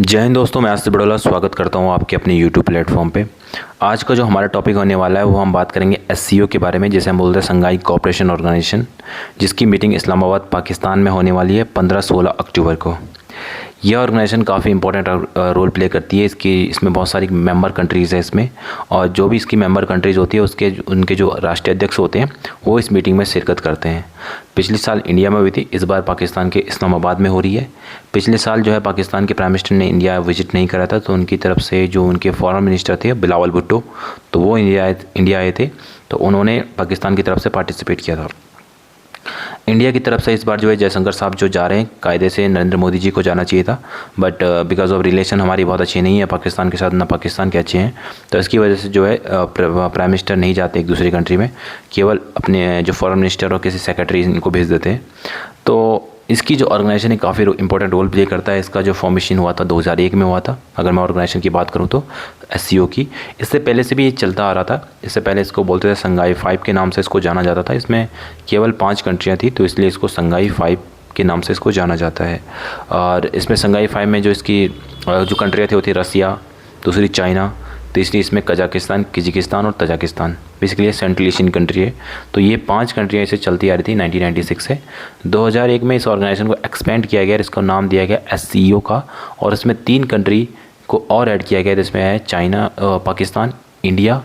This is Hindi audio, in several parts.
जय हिंद दोस्तों, मैं आसिफ बड़ौला स्वागत करता हूं आपके अपने यूट्यूब प्लेटफॉर्म पे। आज का जो हमारा टॉपिक होने वाला है वो हम बात करेंगे एससीओ के बारे में, जिसे हम बोलते हैं संघाई कोऑपरेशन ऑर्गेनाइजेशन, जिसकी मीटिंग इस्लामाबाद पाकिस्तान में होने वाली है 15-16 अक्टूबर को। यह ऑर्गेनाइजेशन काफ़ी इंपॉर्टेंट रोल प्ले करती है। इसमें बहुत सारी मेंबर कंट्रीज़ हैं इसमें, और जो भी इसकी मेंबर कंट्रीज़ होती है उनके जो राष्ट्रीय अध्यक्ष होते हैं वो इस मीटिंग में शिरकत करते हैं। पिछले साल इंडिया में हुई थी, इस बार पाकिस्तान के इस्लामाबाद में हो रही है। पिछले साल जो है पाकिस्तान के प्राइम मिनिस्टर ने इंडिया विजिट नहीं करा था, तो उनकी तरफ से जो उनके फॉरेन मिनिस्टर थे बिलावल भुट्टो, तो वो इंडिया आए थे, तो उन्होंने पाकिस्तान की तरफ से पार्टिसिपेट किया था। इंडिया की तरफ से इस बार जो है जयशंकर साहब जो जा रहे हैं, कायदे से नरेंद्र मोदी जी को जाना चाहिए था, बट बिकॉज ऑफ रिलेशन हमारी बहुत अच्छी नहीं है पाकिस्तान के साथ, ना पाकिस्तान के अच्छे हैं, तो इसकी वजह से जो है प्राइम मिनिस्टर नहीं जाते एक दूसरी कंट्री में, केवल अपने जो फॉरेन मिनिस्टर और किसी सेक्रेटरी इनको भेज देते हैं। तो इसकी जो ऑर्गेनाइजेशन है काफ़ी इंपॉर्टेंट रोल प्ले करता है। इसका जो फॉर्मेशन हुआ था 2001 में हुआ था, अगर मैं ऑर्गेनाइजेशन की बात करूं तो एससीओ की। इससे पहले से भी ये चलता आ रहा था। इससे पहले इसको बोलते थे संघाई 5 के नाम से इसको जाना जाता था। इसमें केवल 5 कंट्रियाँ थी, तो इसलिए इसको संघाई 5 के नाम से इसको जाना जाता है। और इसमें संघाई 5 में जो इसकी जो कंट्रियाँ थी वो थी रसिया, दूसरी चाइना, तीसरी इसमें कजाकिस्तान, किर्गिस्तान और तजाकिस्तान। बेसिकली ये सेंट्रल एशियन कंट्री है। तो ये 5 कंट्रियाँ इसे चलती आ रही थी 1996 से। 2001 में इस ऑर्गेनाइजेशन को एक्सपेंड किया गया, इसका नाम दिया गया एससीओ का, और इसमें 3 कंट्री को और ऐड किया गया, जिसमें है चाइना, पाकिस्तान, इंडिया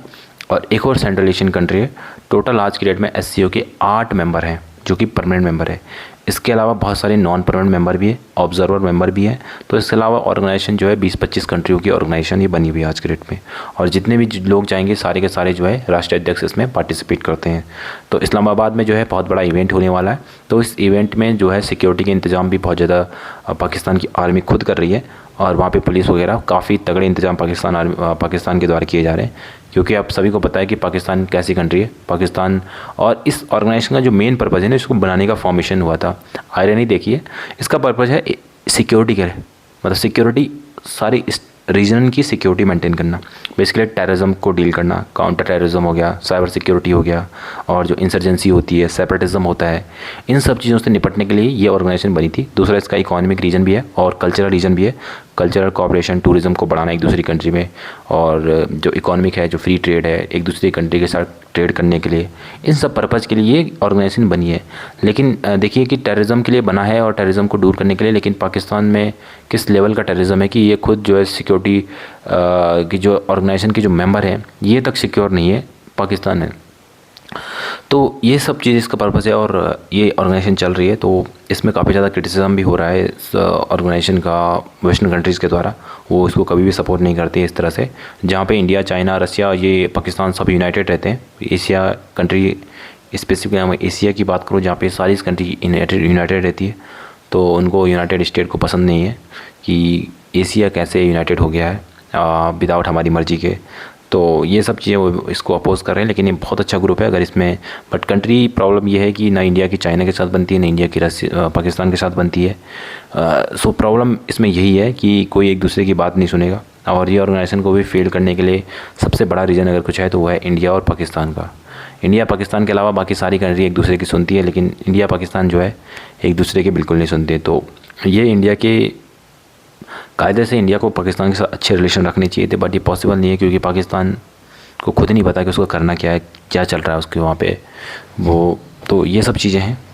और एक और सेंट्रल एशियन कंट्री है। टोटल आज की डेट में एससीओ के 8 मेंबर हैं जो कि परमानेंट मेंबर है। इसके अलावा बहुत सारे नॉन परमानेंट मेंबर भी है, ऑब्जर्वर मेंबर भी है। तो इसके अलावा ऑर्गेनाइजेशन जो है 20-25 कंट्रियों की ऑर्गेनाइजेशन ये बनी हुई है आज के डेट में, और जितने भी लोग जाएंगे सारे के सारे जो है राष्ट्रीय अध्यक्ष इसमें पार्टिसिपेट करते हैं। तो इस्लामाबाद में जो है बहुत बड़ा इवेंट होने वाला है। तो इस इवेंट में जो है सिक्योरिटी के इंतजाम भी बहुत ज़्यादा पाकिस्तान की आर्मी खुद कर रही है, और वहाँ पे पुलिस वगैरह काफ़ी तगड़े इंतजाम पाकिस्तान के द्वारा किए जा रहे हैं, क्योंकि आप सभी को पता है कि पाकिस्तान कैसी कंट्री है। पाकिस्तान, और इस ऑर्गेनाइजेशन का जो मेन पर्पज़ है ना, इसको बनाने का फॉर्मेशन हुआ था, आयरनी देखिए, इसका पर्पज़ है सिक्योरिटी का, मतलब सिक्योरिटी, सारी इस रीजन की सिक्योरिटी मेंटेन करना, बेसिकली टेररिज्म को डील करना, काउंटर टेररिज्म हो गया, साइबर सिक्योरिटी हो गया, और जो इंसर्जेंसी होती है, सेपरेटिज्म होता है, इन सब चीज़ों से निपटने के लिए ये ऑर्गेनाइजेशन बनी थी। दूसरा इसका इकोनॉमिक रीजन भी है और कल्चरल रीजन भी है। कल्चरल कोऑपरेशन, टूरिज़्म को बढ़ाना एक दूसरी कंट्री में, और जो इकोनॉमिक है, जो फ्री ट्रेड है एक दूसरी कंट्री के साथ ट्रेड करने के लिए, इन सब पर्पज़ के लिए ये ऑर्गेनाइजेशन बनी है। लेकिन देखिए कि टेररिज्म के लिए बना है और टेररिज्म को दूर करने के लिए, लेकिन पाकिस्तान में किस लेवल का टेररिज्म है कि ये खुद जो है सिक्योरिटी की जो ऑर्गेनाइजेशन के जो मेंबर हैं ये तक सिक्योर नहीं है पाकिस्तान है। तो ये सब चीज़ इसका पर्पज़ है, और ये ऑर्गेनाइजेशन चल रही है। तो इसमें काफ़ी ज़्यादा क्रिटिसिज्म भी हो रहा है इस ऑर्गेनाइजेशन का वेस्टर्न कंट्रीज़ के द्वारा। वो इसको कभी भी सपोर्ट नहीं करती है इस तरह से, जहाँ पे इंडिया, चाइना, रसिया, ये पाकिस्तान सब यूनाइटेड रहते हैं। एशिया कंट्री, स्पेसिफिक मैं एशिया की बात करूँ जहाँ पे सारी कंट्री यूनाइटेड रहती है, तो उनको यूनाइटेड स्टेट को पसंद नहीं है कि एशिया कैसे यूनाइटेड हो गया है विदाउट हमारी मर्ज़ी के। तो ये सब चीज़ें वो इसको अपोज़ कर रहे हैं। लेकिन ये बहुत अच्छा ग्रुप है अगर इसमें, बट कंट्री प्रॉब्लम ये है कि ना इंडिया की चाइना के साथ बनती है, ना इंडिया की पाकिस्तान के साथ बनती है। सो प्रॉब्लम इसमें यही है कि कोई एक दूसरे की बात नहीं सुनेगा, और ये ऑर्गेनाइजेशन को भी फेल करने के लिए सबसे बड़ा रीज़न अगर कुछ है तो वो है इंडिया और पाकिस्तान का। इंडिया पाकिस्तान के अलावा बाकी सारी कंट्री एक दूसरे की सुनती है, लेकिन इंडिया पाकिस्तान जो है एक दूसरे के बिल्कुल नहीं सुनते। तो ये इंडिया के कायदे से इंडिया को पाकिस्तान के साथ अच्छे रिलेशन रखने चाहिए थे, बट ये पॉसिबल नहीं है, क्योंकि पाकिस्तान को खुद नहीं पता कि उसको करना क्या है, क्या चल रहा है उसके वहाँ पे वो। तो ये सब चीज़ें हैं।